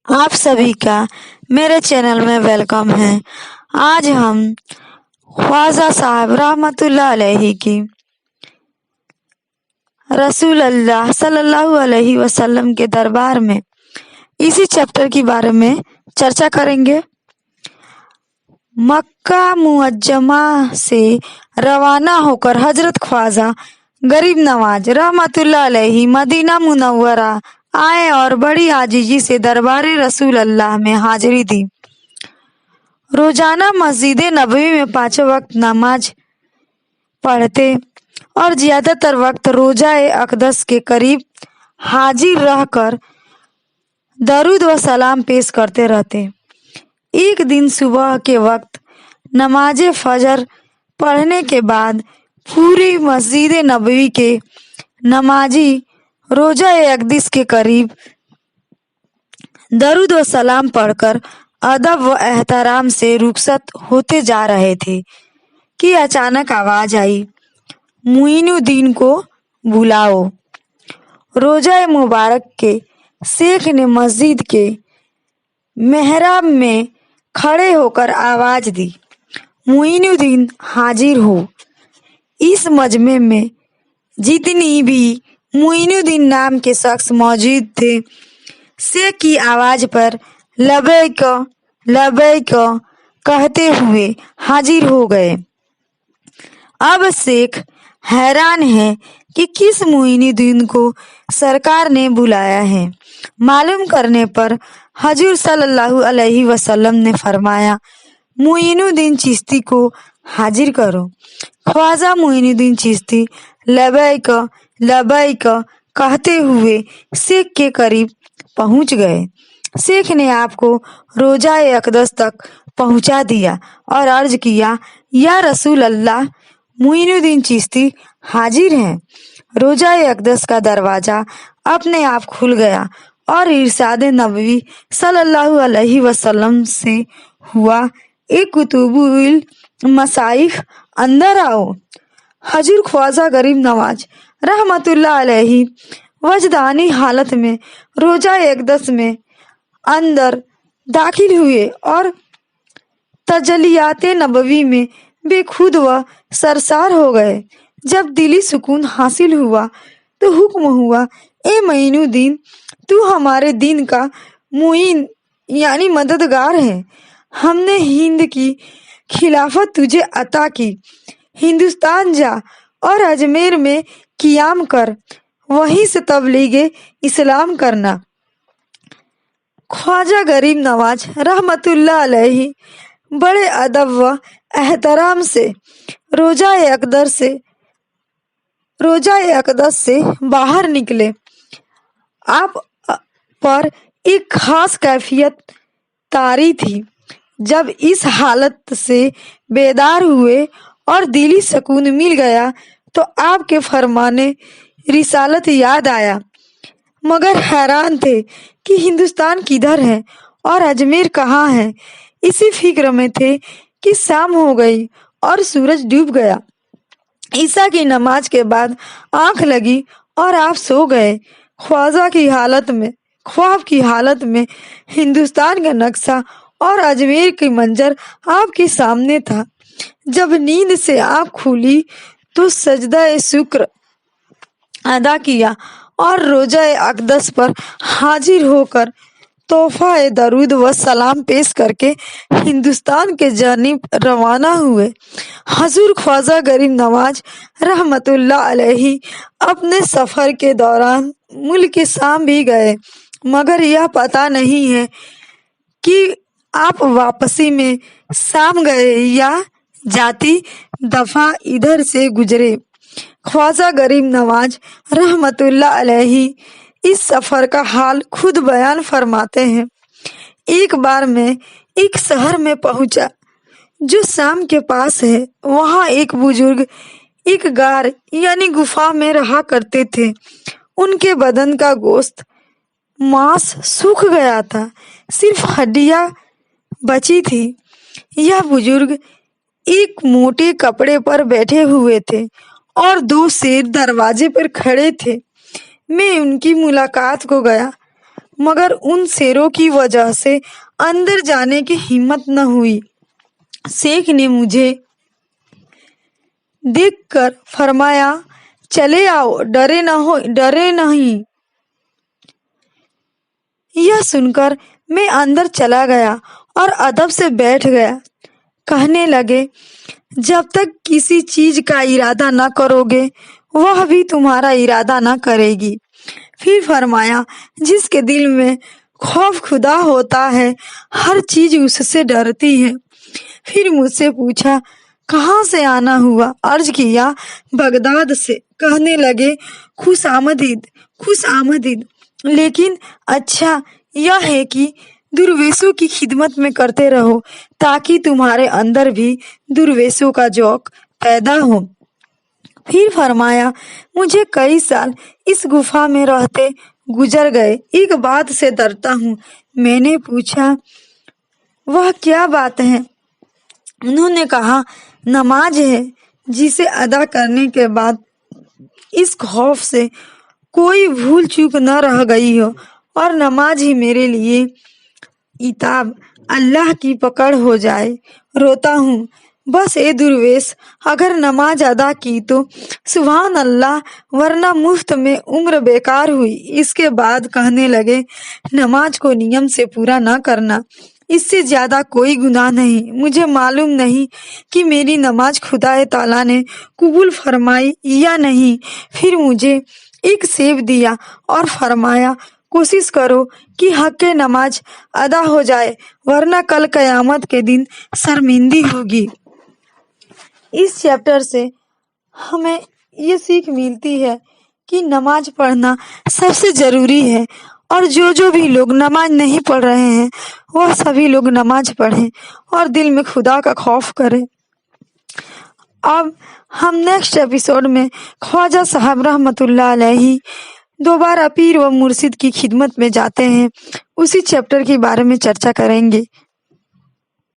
आप सभी का मेरे चैनल में वेलकम है। आज हम ख्वाजा साहब रहमतुल्लाह अलैहि की रसूल अल्लाह सल्लल्लाहु अलैहि वसल्लम के दरबार में इसी चैप्टर के बारे में चर्चा करेंगे। मक्का मुअज्जमा से रवाना होकर हजरत ख्वाजा गरीब नवाज रहमतुल्लाह अलैहि मदीना मुनव्वरा आए और बड़ी आजीजी से दरबार रसूल अल्लाह में हाजिरी दी। रोजाना मस्जिद नबवी में 5 वक्त नमाज पढ़ते और ज्यादातर वक्त रोजा अक़दस के करीब हाजिर रहकर दरूद व सलाम पेश करते रहते। एक दिन सुबह के वक्त नमाज फजर पढ़ने के बाद पूरी मस्जिद नबवी के नमाजी रोजा अक़दस के करीब दरूद व सलाम पढ़कर अदब व एहतराम से रुखसत होते जा रहे थे कि अचानक आवाज आई, मुइनुद्दीन को बुलाओ। रोजा मुबारक के शेख ने मस्जिद के मेहराब में खड़े होकर आवाज दी, मुइनुद्दीन हाजिर हो। इस मजमे में जितनी भी मुइनुद्दीन नाम के शख्स मौजूद थे, शेख की आवाज पर लबैक लबैक कहते हुए हाजिर हो गए। अब शेख हैरान है कि किस मुइनुद्दीन को सरकार ने बुलाया है। मालूम करने पर हजूर सल्लल्लाहु अलैहि वसल्लम ने फरमाया, मुइनुद्दीन चिश्ती को हाजिर करो। ख्वाजा मुइनुद्दीन चिश्ती लबैक लबैक कहते हुए शेख के करीब पहुंच गए। शेख ने आपको रोजा अक़दस तक पहुंचा दिया और अर्ज किया, या रसूल अल्लाह, मुइनुद्दीन चिश्ती हाजिर हैं। रोजा अक़दस का दरवाजा अपने आप खुल गया और इरशाद नबवी सल्लल्लाहु अलैहि वसल्लम से हुआ, एक कुतुबुल मसाइख अंदर आओ। हजूर ख्वाजा गरीब नवाज रहमतुल्लाह अलैहि वजदानी हालत में रोजा अक़दस में अंदर दाखिल हुए और तजलियात नबवी में बेखुद व सरसार हो गए। जब दिली सुकून हासिल हुआ तो हुक्म हुआ, ए मुइनुद्दीन, तू हमारे दीन का मुइन यानी मददगार है। हमने हिंद की खिलाफत तुझे अता की। हिंदुस्तान जा और अजमेर में क़ियाम कर, वहीं से तबलीगे इस्लाम करना। ख्वाजा गरीब नवाज रहमतुल्लाह अलैहि बड़े अदब व एहतराम से रोजा अक़दस से बाहर निकले। आप पर एक खास कैफियत तारी थी। जब इस हालत से बेदार हुए और दिली सुकून मिल गया तो आपके फरमाने रिसालत याद आया, मगर हैरान थे कि हिंदुस्तान किधर है और अजमेर कहाँ है। इसी फिक्र में थे कि शाम हो गई और सूरज डूब गया। ईसा की नमाज के बाद आंख लगी और आप सो गए। ख्वाब की हालत में हिंदुस्तान का नक्शा और अजमेर की मंजर आपके सामने था। जब नींद से आंख खुली तो सजदा शुक्र अदा किया और रोजा अक़दस पर हाजिर होकर तोहफा दरूद व सलाम पेश करके हिंदुस्तान के जानिब रवाना हुए। हजूर ख्वाजा गरीब नवाज रहमतुल्लाह अलैहि अपने सफर के दौरान मुल्क शाम भी गए, मगर यह पता नहीं है कि आप वापसी में शाम गए या जाती दफा इधर से गुजरे। ख्वाजा गरीब नवाज रहमतुल्लाह अलैहि इस सफर का हाल खुद बयान फरमाते हैं। एक बार मैं एक शहर में पहुंचा जो शाम के पास है। वहां एक बुजुर्ग एक गार यानी गुफा में रहा करते थे। उनके बदन का गोश्त मांस सूख गया था, सिर्फ हड्डियां बची थी। यह बुजुर्ग एक मोटे कपड़े पर बैठे हुए थे और 2 शेर दरवाजे पर खड़े थे। मैं उनकी मुलाकात को गया। मगर उन शेरों की वजह से अंदर जाने की हिम्मत न हुई। शेख ने मुझे देखकर फरमाया, चले आओ, डरे नहीं। यह सुनकर मैं अंदर चला गया और अदब से बैठ गया। कहने लगे, जब तक किसी चीज का इरादा न करोगे वह भी तुम्हारा इरादा न करेगी। फिर फरमाया, जिसके दिल में खौफ खुदा होता है हर चीज उससे डरती है। फिर मुझसे पूछा, कहाँ से आना हुआ? अर्ज किया, बगदाद से। कहने लगे, खुश आमदीद। लेकिन अच्छा यह है कि दुर्वेशों की खिदमत में करते रहो ताकि तुम्हारे अंदर भी दुर्वेशों का जौक पैदा हो। फिर फरमाया, मुझे कई साल इस गुफा में रहते गुजर गए, एक बात से डरता हूँ। मैंने पूछा, वह क्या बात है? उन्होंने कहा, नमाज है, जिसे अदा करने के बाद इस खौफ से कोई भूल चूक न रह गई हो और नमाज ही मेरे लिए इताब अल्लाह की पकड़ हो जाए। रोता हूँ, बस ए दुर्वेश, अगर नमाज अदा की तो सुभान अल्लाह, वरना मुफ्त में उम्र बेकार हुई। इसके बाद कहने लगे, नमाज को नियम से पूरा न करना, इससे ज्यादा कोई गुनाह नहीं। मुझे मालूम नहीं कि मेरी नमाज खुदा ताला ने कबूल फरमाई या नहीं। फिर मुझे एक सेब दिया और फरमाया, कोशिश करो कि हक नमाज अदा हो जाए, वरना कल कयामत के दिन शर्मिंदी होगी। इस चैप्टर से हमें ये सीख मिलती है कि नमाज पढ़ना सबसे जरूरी है और जो भी लोग नमाज नहीं पढ़ रहे हैं वह सभी लोग नमाज पढ़ें और दिल में खुदा का खौफ करें। अब हम नेक्स्ट एपिसोड में ख्वाजा साहब रहमतुल्लाह अलैहि दोबारा पीर व मुर्शिद की खिदमत में जाते हैं, उसी चैप्टर के बारे में चर्चा करेंगे।